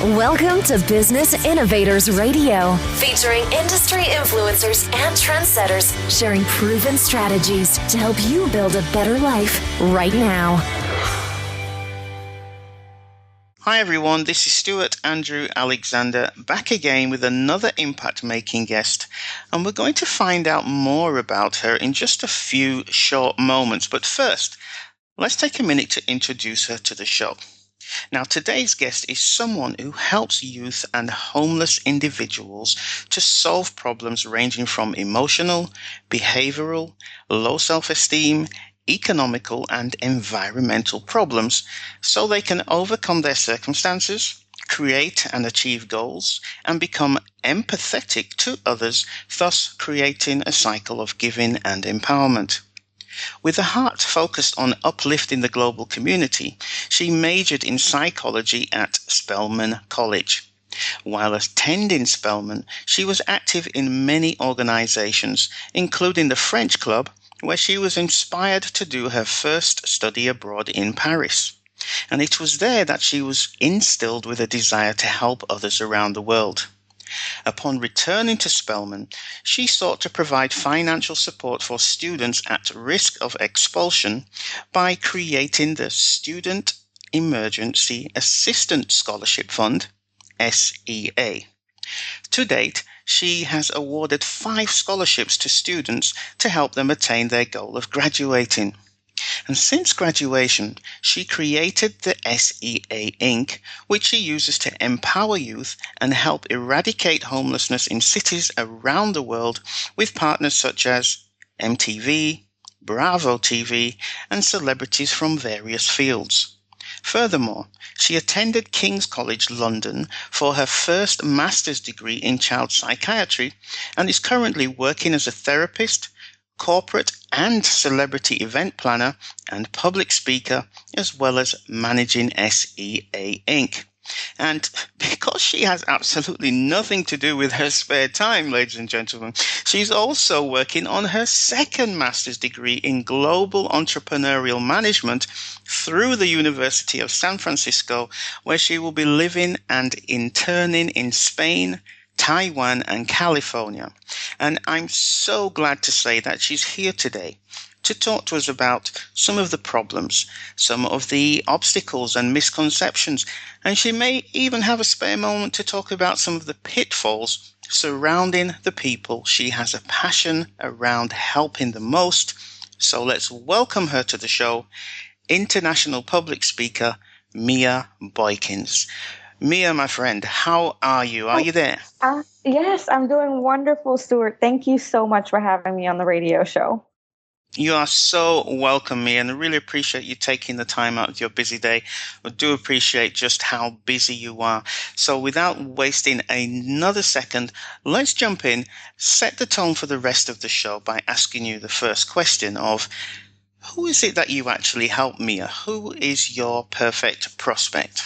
Welcome to Business Innovators Radio, featuring industry influencers and trendsetters sharing proven strategies to help you build a better life right now. Hi everyone, this is Stuart Andrew Alexander back again with another impact-making guest, and we're going to find out more about her in just a few short moments. But first, let's take a minute to introduce her to the show. Now, today's guest is someone who helps youth and homeless individuals to solve problems ranging from emotional, behavioral, low self-esteem, economical, and environmental problems so they can overcome their circumstances, create and achieve goals, and become empathetic to others, thus creating a cycle of giving and empowerment. With a heart focused on uplifting the global community, she majored in psychology at Spelman College. While attending Spelman, she was active in many organizations, including the French Club, where she was inspired to do her first study abroad in Paris. And it was there that she was instilled with a desire to help others around the world. Upon returning to Spelman, she sought to provide financial support for students at risk of expulsion by creating the Student Emergency Assistance Scholarship Fund, S.E.A. To date, she has awarded 5 scholarships to students to help them attain their goal of graduating. And since graduation, she created the S.E.A. Inc., which she uses to empower youth and help eradicate homelessness in cities around the world with partners such as MTV, Bravo TV, and celebrities from various fields. Furthermore, she attended King's College London for her first master's degree in child psychiatry and is currently working as a therapist, corporate and celebrity event planner, and public speaker, as well as managing S.E.A. Inc. And because she has absolutely nothing to do with her spare time, ladies and gentlemen, she's also working on her second master's degree in global entrepreneurial management through the University of San Francisco, where she will be living and interning in Spain, Taiwan, and California. And I'm so glad to say that she's here today to talk to us about some of the problems, some of the obstacles and misconceptions, and she may even have a spare moment to talk about some of the pitfalls surrounding the people she has a passion around helping the most. So let's welcome her to the show, international public speaker, Mea Boykins. Mea, my friend, how are you? Are you there? Yes, I'm doing wonderful, Stuart. Thank you so much for having me on the radio show. You are so welcome, Mea, and I really appreciate you taking the time out of your busy day. I do appreciate just how busy you are. So without wasting another second, let's jump in, set the tone for the rest of the show by asking you the first question of, who is it that you actually help, Mea? Who is your perfect prospect?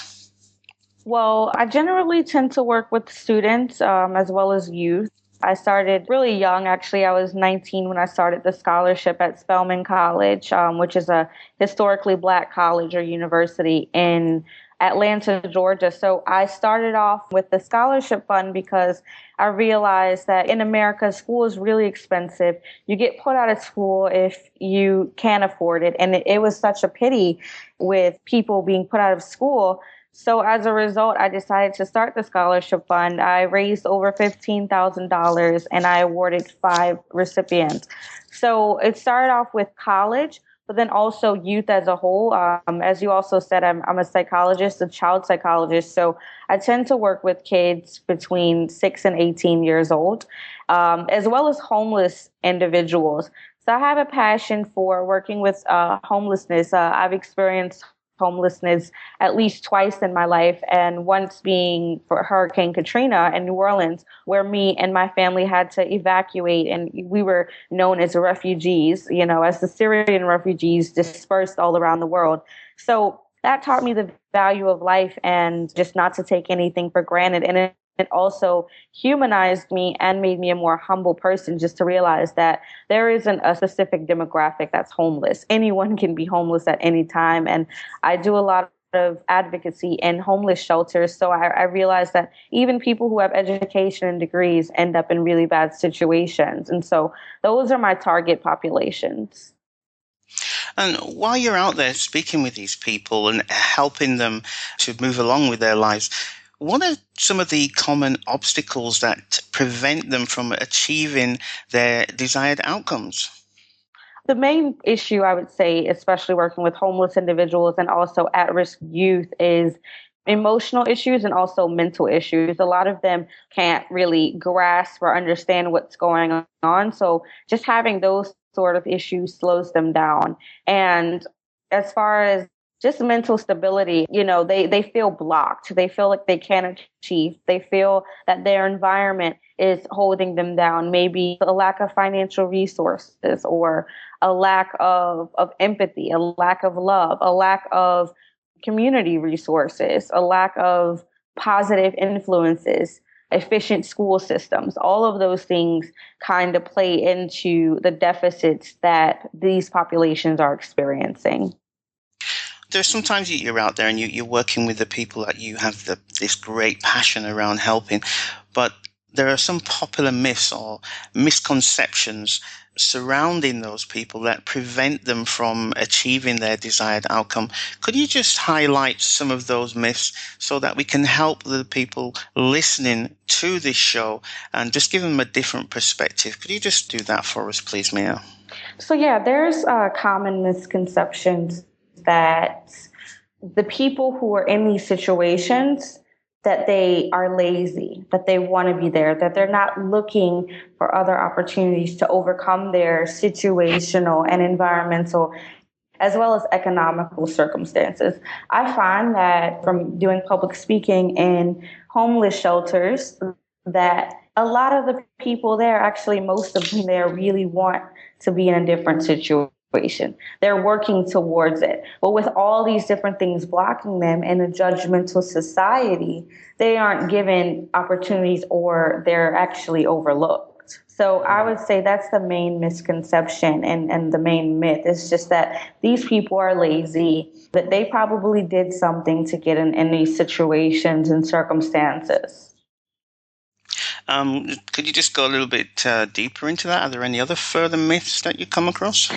Well, I generally tend to work with students as well as youth. I started really young. Actually, I was 19 when I started the scholarship at Spelman College, which is a historically Black college or university in Atlanta, Georgia. So I started off with the scholarship fund because I realized that in America, school is really expensive. You get put out of school if you can't afford it. And it was such a pity with people being put out of school. So as a result, I decided to start the scholarship fund. I raised over $15,000 and I awarded 5 recipients. So it started off with college, but then also youth as a whole. As you also said, I'm a psychologist, a child psychologist. So I tend to work with kids between 6 and 18 years old, as well as homeless individuals. So I have a passion for working with homelessness. I've experienced homelessness at least twice in my life, and once being for Hurricane Katrina in New Orleans, where me and my family had to evacuate, and we were known as refugees, as the Syrian refugees dispersed all around the world. So that taught me the value of life and just not to take anything for granted. And it also humanized me and made me a more humble person, just to realize that there isn't a specific demographic that's homeless. Anyone can be homeless at any time. And I do a lot of advocacy in homeless shelters. So I realized that even people who have education and degrees end up in really bad situations. And so those are my target populations. And while you're out there speaking with these people and helping them to move along with their lives, what are some of the common obstacles that prevent them from achieving their desired outcomes? The main issue, I would say, especially working with homeless individuals and also at risk youth, is emotional issues and also mental issues. A lot of them can't really grasp or understand what's going on. So just having those sort of issues slows them down. And as far as just mental stability, they feel blocked. They feel like they can't achieve. They feel that their environment is holding them down. Maybe a lack of financial resources or a lack of empathy, a lack of love, a lack of community resources, a lack of positive influences, efficient school systems. All of those things kind of play into the deficits that these populations are experiencing. There's sometimes you're out there and you're working with the people that you have this great passion around helping, but there are some popular myths or misconceptions surrounding those people that prevent them from achieving their desired outcome. Could you just highlight some of those myths so that we can help the people listening to this show and just give them a different perspective? Could you just do that for us, please, Mea? So yeah, there's common misconceptions that the people who are in these situations, that they are lazy, that they want to be there, that they're not looking for other opportunities to overcome their situational and environmental as well as economical circumstances. I find that from doing public speaking in homeless shelters, that a lot of the people there, actually most of them there, really want to be in a different situation. They're working towards it. But with all these different things blocking them in a judgmental society, they aren't given opportunities or they're actually overlooked. So I would say that's the main misconception and the main myth is just that these people are lazy, that they probably did something to get in these situations and circumstances. Could you just go a little bit deeper into that? Are there any other further myths that you come across?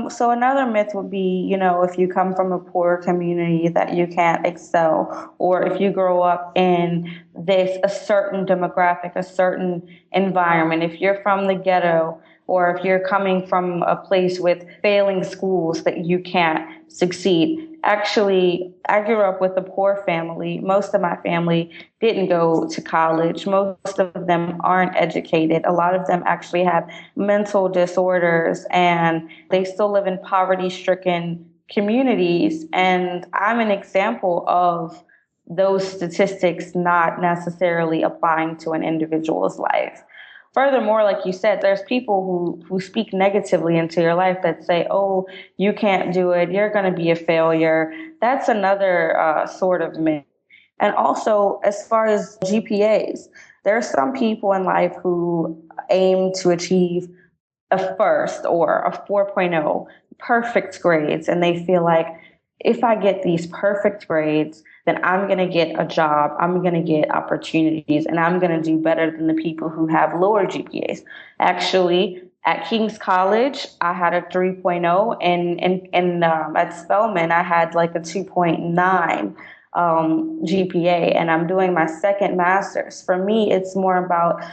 So another myth would be, if you come from a poor community that you can't excel, or if you grow up in a certain demographic, a certain environment, if you're from the ghetto, or if you're coming from a place with failing schools that you can't succeed. Actually, I grew up with a poor family. Most of my family didn't go to college. Most of them aren't educated. A lot of them actually have mental disorders and they still live in poverty-stricken communities. And I'm an example of those statistics not necessarily applying to an individual's life. Furthermore, like you said, there's people who speak negatively into your life that say, oh, you can't do it. You're going to be a failure. That's another sort of myth. And also, as far as GPAs, there are some people in life who aim to achieve a first or a 4.0, perfect grades. And they feel like if I get these perfect grades, then I'm going to get a job, I'm going to get opportunities, and I'm going to do better than the people who have lower GPAs. Actually, at King's College, I had a 3.0, and at Spelman, I had like a 2.9 GPA, and I'm doing my second master's. For me, it's more about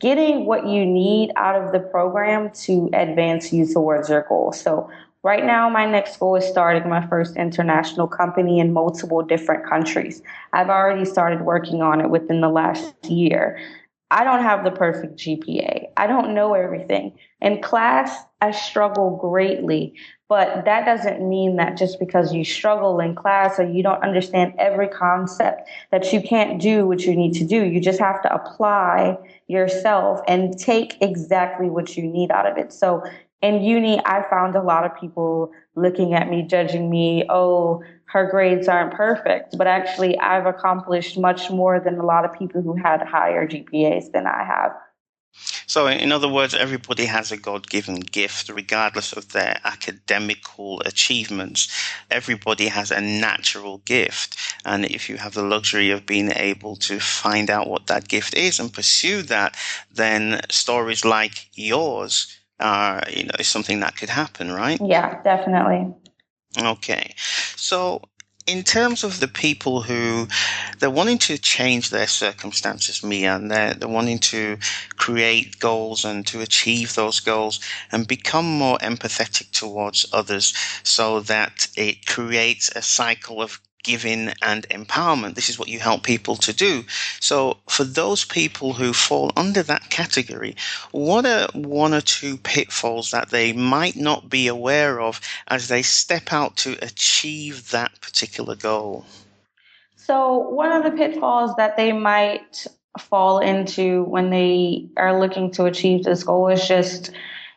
getting what you need out of the program to advance you towards your goal. So right now, my next goal is starting my first international company in multiple different countries. I've already started working on it within the last year. I don't have the perfect GPA. I don't know everything. In class, I struggle greatly, but that doesn't mean that just because you struggle in class or you don't understand every concept that you can't do what you need to do. You just have to apply yourself and take exactly what you need out of it. So in uni, I found a lot of people looking at me, judging me, oh, her grades aren't perfect. But actually, I've accomplished much more than a lot of people who had higher GPAs than I have. So, in other words, everybody has a God-given gift, regardless of their academical achievements. Everybody has a natural gift. And if you have the luxury of being able to find out what that gift is and pursue that, then stories like yours are, is something that could happen, right? Yeah, definitely. Okay. So, in terms of the people who they're wanting to change their circumstances, Mia, and they're wanting to create goals and to achieve those goals and become more empathetic towards others so that it creates a cycle of giving and empowerment. This is what you help people to do. So for those people who fall under that category, what are one or two pitfalls that they might not be aware of as they step out to achieve that particular goal? So, one of the pitfalls that they might fall into when they are looking to achieve this goal is just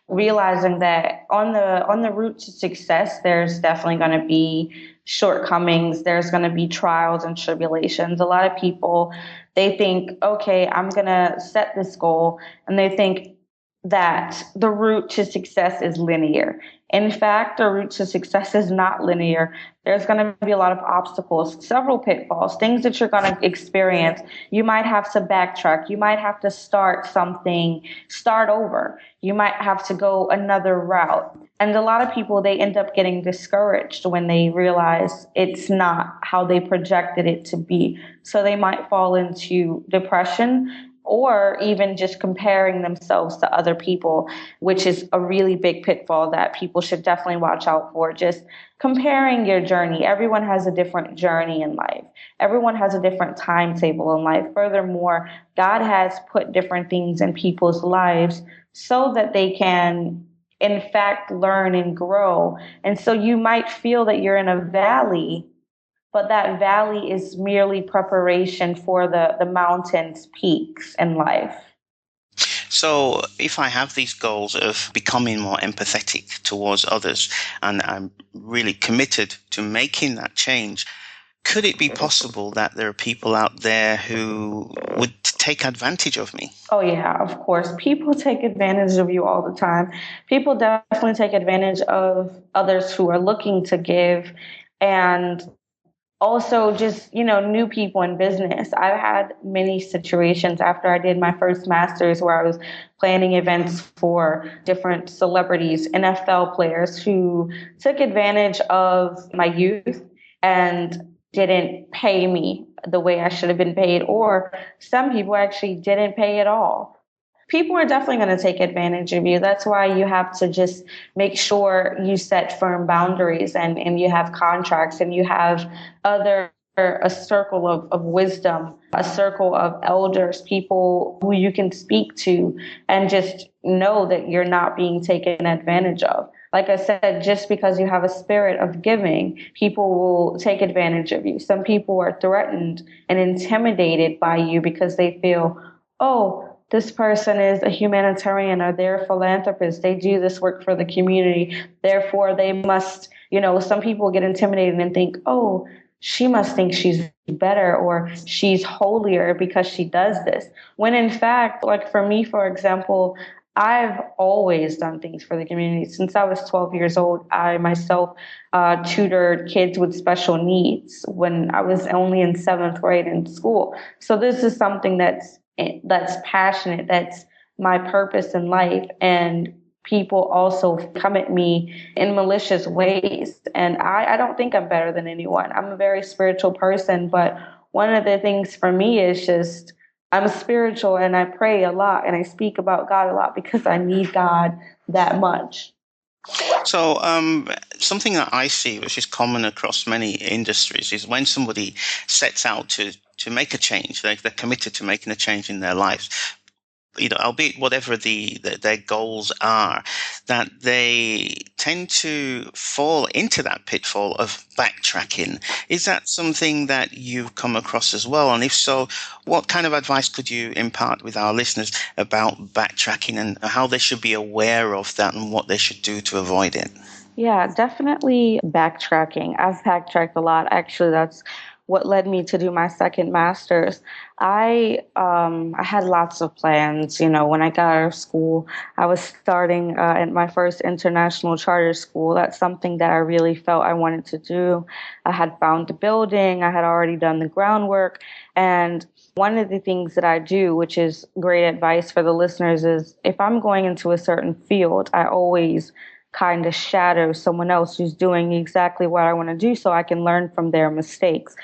realizing that on the route to success, there's definitely going to be shortcomings. There's going to be trials and tribulations. A lot of people, they think, okay, I'm going to set this goal, and they think that the route to success is linear. In fact, the route to success is not linear. There's going to be a lot of obstacles, several pitfalls, things that you're going to experience. You might have to backtrack. You might have to start over. You might have to go another route. And a lot of people, they end up getting discouraged when they realize it's not how they projected it to be. So they might fall into depression or even just comparing themselves to other people, which is a really big pitfall that people should definitely watch out for. Just comparing your journey. Everyone has a different journey in life. Everyone has a different timetable in life. Furthermore, God has put different things in people's lives so that they can, in fact, learn and grow. And so you might feel that you're in a valley, but that valley is merely preparation for the mountain's peaks in life. So if I have these goals of becoming more empathetic towards others and I'm really committed to making that change, could it be possible that there are people out there who would take advantage of me? Oh, yeah, of course. People take advantage of you all the time. People definitely take advantage of others who are looking to give, and also just new people in business. I've had many situations after I did my first master's where I was planning events for different celebrities, NFL players who took advantage of my youth and didn't pay me the way I should have been paid, or some people actually didn't pay at all. People are definitely going to take advantage of you. That's why you have to just make sure you set firm boundaries, and you have contracts, and you have a circle of wisdom, a circle of elders, people who you can speak to and just know that you're not being taken advantage of. Like I said, just because you have a spirit of giving, people will take advantage of you. Some people are threatened and intimidated by you because they feel, oh, this person is a humanitarian or they're a philanthropist. They do this work for the community. Therefore, they must, some people get intimidated and think, oh, she must think she's better or she's holier because she does this. When in fact, like for me, for example, I've always done things for the community. Since I was 12 years old, I myself tutored kids with special needs when I was only in seventh grade in school. So this is something that's passionate, that's my purpose in life. And people also come at me in malicious ways. And I don't think I'm better than anyone. I'm a very spiritual person, but one of the things for me is just I'm spiritual and I pray a lot and I speak about God a lot because I need God that much. So something that I see, which is common across many industries, is when somebody sets out to make a change, they're committed to making a change in their lives, albeit whatever their goals are, that they tend to fall into that pitfall of backtracking. Is that something that you've come across as well? And if so, what kind of advice could you impart with our listeners about backtracking and how they should be aware of that and what they should do to avoid it? Yeah, definitely backtracking. I've backtracked a lot. Actually, that's what led me to do my second master's, I had lots of plans. When I got out of school, I was starting at my first international charter school. That's something that I really felt I wanted to do. I had found the building. I had already done the groundwork. And one of the things that I do, which is great advice for the listeners, is if I'm going into a certain field, I always kind of shadow someone else who's doing exactly what I want to do so I can learn from their mistakes.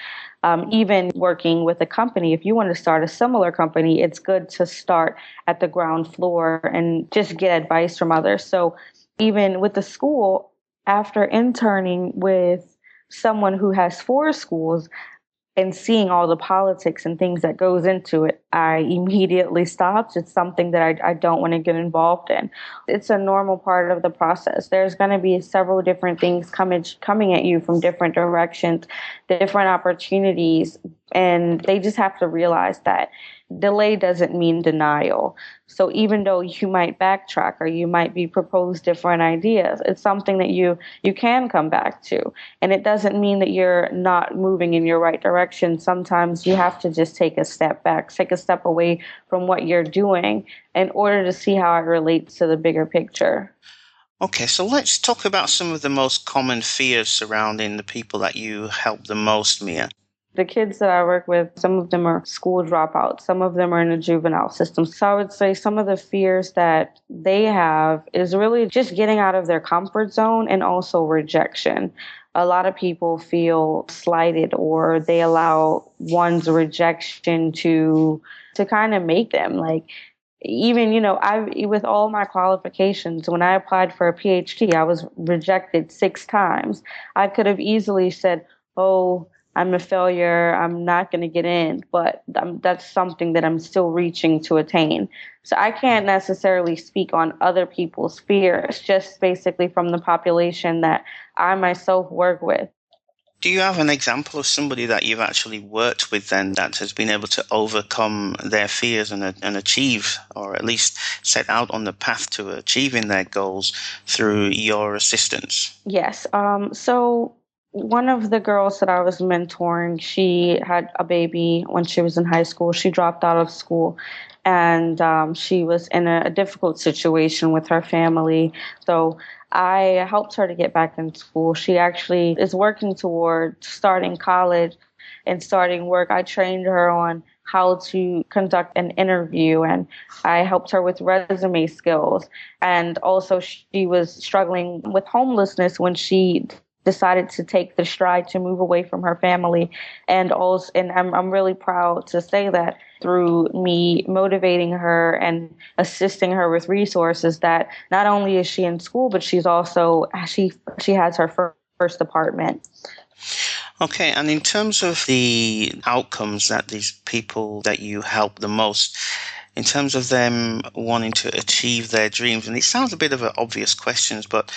Even working with a company, if you want to start a similar company, it's good to start at the ground floor and just get advice from others. So even with the school, after interning with someone who has 4 schools, and seeing all the politics and things that goes into it, I immediately stopped. It's something that I don't want to get involved in. It's a normal part of the process. There's going to be several different things coming at you from different directions, different opportunities, and they just have to realize that delay doesn't mean denial. So even though you might backtrack or you might be proposed different ideas, it's something that you can come back to. And it doesn't mean that you're not moving in your right direction. Sometimes you have to just take a step back, take a step away from what you're doing in order to see how it relates to the bigger picture. Okay, so let's talk about some of the most common fears surrounding the people that you help the most, Mea. The kids that I work with, some of them are school dropouts. Some of them are in the juvenile system. So I would say some of the fears that they have is really just getting out of their comfort zone and also rejection. A lot of people feel slighted or they allow one's rejection to kind of make them like, even, with all my qualifications, when I applied for a PhD, I was rejected 6 times. I could have easily said, oh, I'm a failure, I'm not going to get in, but that's something that I'm still reaching to attain. So I can't necessarily speak on other people's fears, just basically from the population that I myself work with. Do you have an example of somebody that you've actually worked with then that has been able to overcome their fears and achieve, or at least set out on the path to achieving their goals through your assistance? Yes. So one of the girls that I was mentoring, she had a baby when she was in high school. She dropped out of school and she was in a difficult situation with her family. So I helped her to get back in school. She actually is working toward starting college and starting work. I trained her on how to conduct an interview and I helped her with resume skills. And also she was struggling with homelessness when she decided to take the stride to move away from her family. And I'm really proud to say that through me motivating her and assisting her with resources, that not only is she in school, but she has her first apartment. Okay, and in terms of the outcomes that these people that you help the most, in terms of them wanting to achieve their dreams, and it sounds a bit of an obvious question, but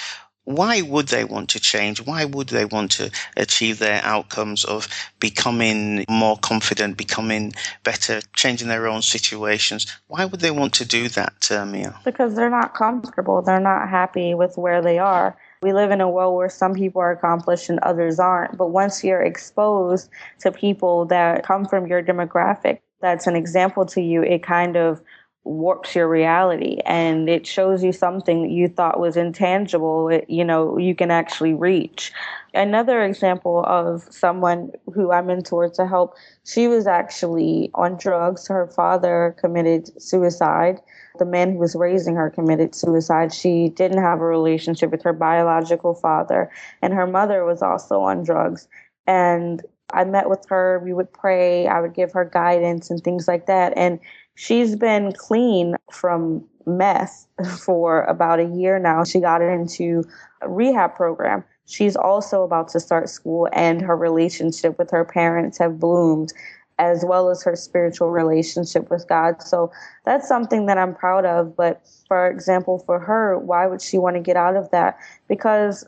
why would they want to change? Why would they want to achieve their outcomes of becoming more confident, becoming better, changing their own situations? Why would they want to do that, Mea? Because they're not comfortable. They're not happy with where they are. We live in a world where some people are accomplished and others aren't. But once you're exposed to people that come from your demographic, that's an example to you, it kind of warps your reality and it shows you something that you thought was intangible, you can actually reach. Another example of someone who I mentored to help, she was actually on drugs. Her father committed suicide. The man who was raising her committed suicide. She didn't have a relationship with her biological father, and her mother was also on drugs. And I met with her, we would pray, I would give her guidance and things like that. And she's been clean from meth for about a year now. She got into a rehab program. She's also about to start school, and her relationship with her parents have bloomed, as well as her spiritual relationship with God. So that's something that I'm proud of. But for example, for her, why would she want to get out of that? Because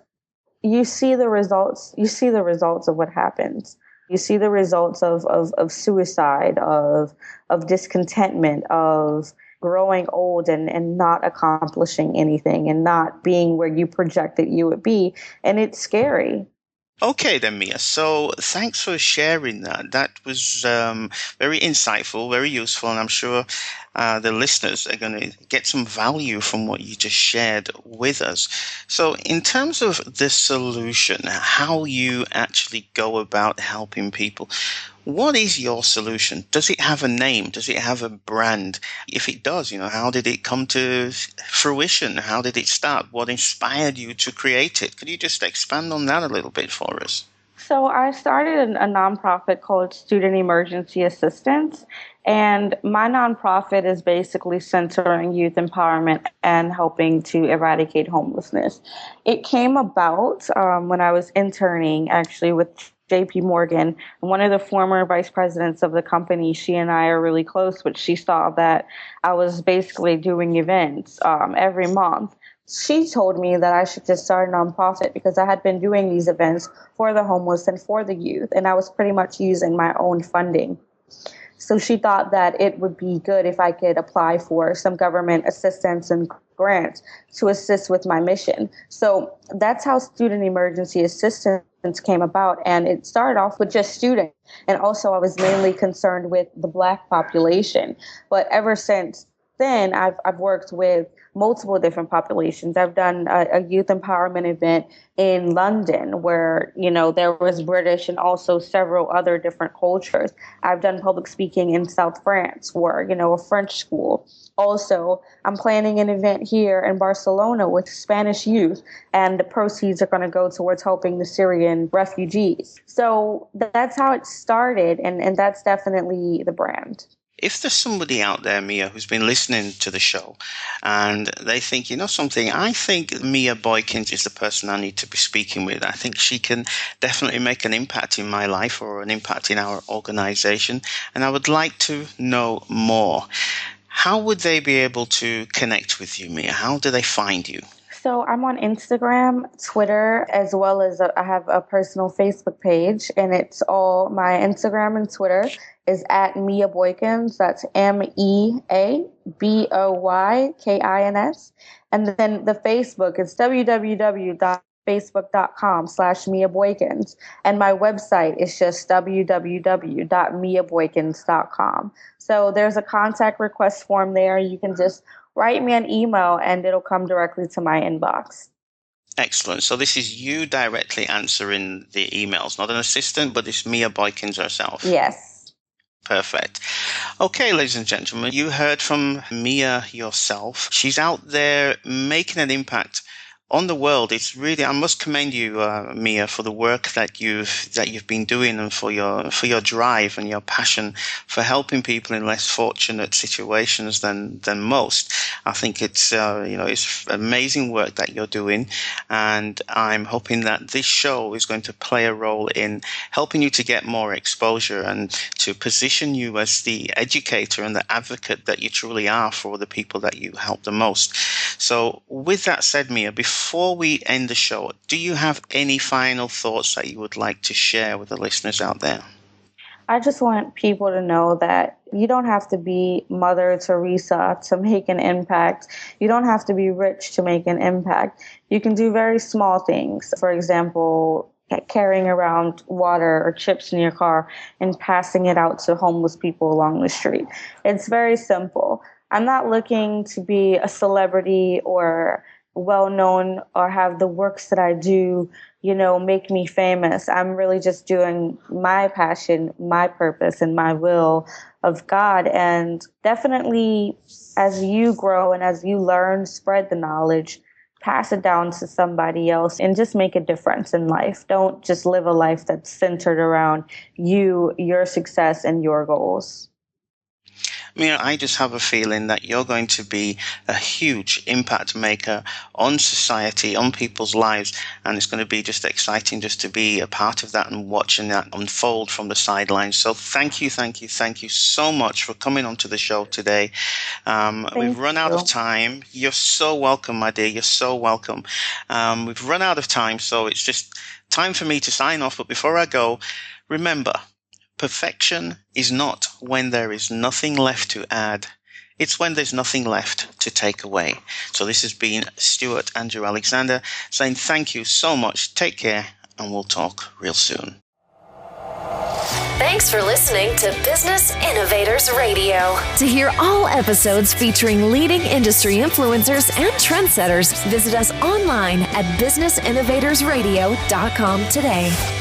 you see the results of what happens. You see the results of suicide, of discontentment, of growing old and not accomplishing anything and not being where you projected you would be. And it's scary. Okay then, Mia. So thanks for sharing that. That was very insightful, very useful, and I'm sure the listeners are going to get some value from what you just shared with us. So, in terms of the solution, how you actually go about helping people, what is your solution? Does it have a name? Does it have a brand? If it does, how did it come to fruition? How did it start? What inspired you to create it? Could you just expand on that a little bit for us? So I started a nonprofit called Student Emergency Assistance, and my nonprofit is basically centering youth empowerment and helping to eradicate homelessness. It came about when I was interning actually with JP Morgan, one of the former vice presidents of the company. She and I are really close, but she saw that I was basically doing events every month. She told me that I should just start a nonprofit because I had been doing these events for the homeless and for the youth, and I was pretty much using my own funding. So she thought that it would be good if I could apply for some government assistance and grants to assist with my mission. So that's how Student Emergency Assistance came about. And it started off with just students. And also, I was mainly concerned with the Black population. But ever since then, I've worked with multiple different populations. I've done a youth empowerment event in London where, there was British and also several other different cultures. I've done public speaking in South France for, a French school. Also, I'm planning an event here in Barcelona with Spanish youth, and the proceeds are going to go towards helping the Syrian refugees. So that's how it started, and that's definitely the brand. If there's somebody out there, Mia, who's been listening to the show and they think, something, I think Mea Boykins is the person I need to be speaking with. I think she can definitely make an impact in my life or an impact in our organization. And I would like to know more. How would they be able to connect with you, Mia? How do they find you? So I'm on Instagram, Twitter, as well as I have a personal Facebook page, and it's all my Instagram and Twitter is at Mea Boykins. That's MEABOYKINS. And then the Facebook is www.facebook.com/Mea Boykins. And my website is just www.meaboykins.com. So there's a contact request form there. You can just write me an email and it'll come directly to my inbox. Excellent. So this is you directly answering the emails, not an assistant, but it's Mea Boykins herself. Yes. Perfect. Okay, ladies and gentlemen, you heard from Mia yourself. She's out there making an impact on the world. It's really, I must commend you, Mia, for the work that you've been doing and for your drive and your passion for helping people in less fortunate situations than most. I think it's it's amazing work that you're doing, and I'm hoping that this show is going to play a role in helping you to get more exposure and to position you as the educator and the advocate that you truly are for the people that you help the most. So with that said, Mia, before we end the show, do you have any final thoughts that you would like to share with the listeners out there? I just want people to know that you don't have to be Mother Teresa to make an impact. You don't have to be rich to make an impact. You can do very small things. For example, carrying around water or chips in your car and passing it out to homeless people along the street. It's very simple. I'm not looking to be a celebrity or well-known or have the works that I do, make me famous. I'm really just doing my passion, my purpose, and my will of God. And definitely as you grow and as you learn, spread the knowledge, pass it down to somebody else, and just make a difference in life. Don't just live a life that's centered around you, your success, and your goals. I just have a feeling that you're going to be a huge impact maker on society, on people's lives, and it's going to be just exciting just to be a part of that and watching that unfold from the sidelines. So thank you so much for coming onto the show today. We've run out of time. You're so welcome, my dear. You're so welcome. We've run out of time, so it's just time for me to sign off. But before I go, remember, perfection is not when there is nothing left to add. It's when there's nothing left to take away. So this has been Stuart Andrew Alexander saying thank you so much. Take care and we'll talk real soon. Thanks for listening to Business Innovators Radio. To hear all episodes featuring leading industry influencers and trendsetters, visit us online at businessinnovatorsradio.com today.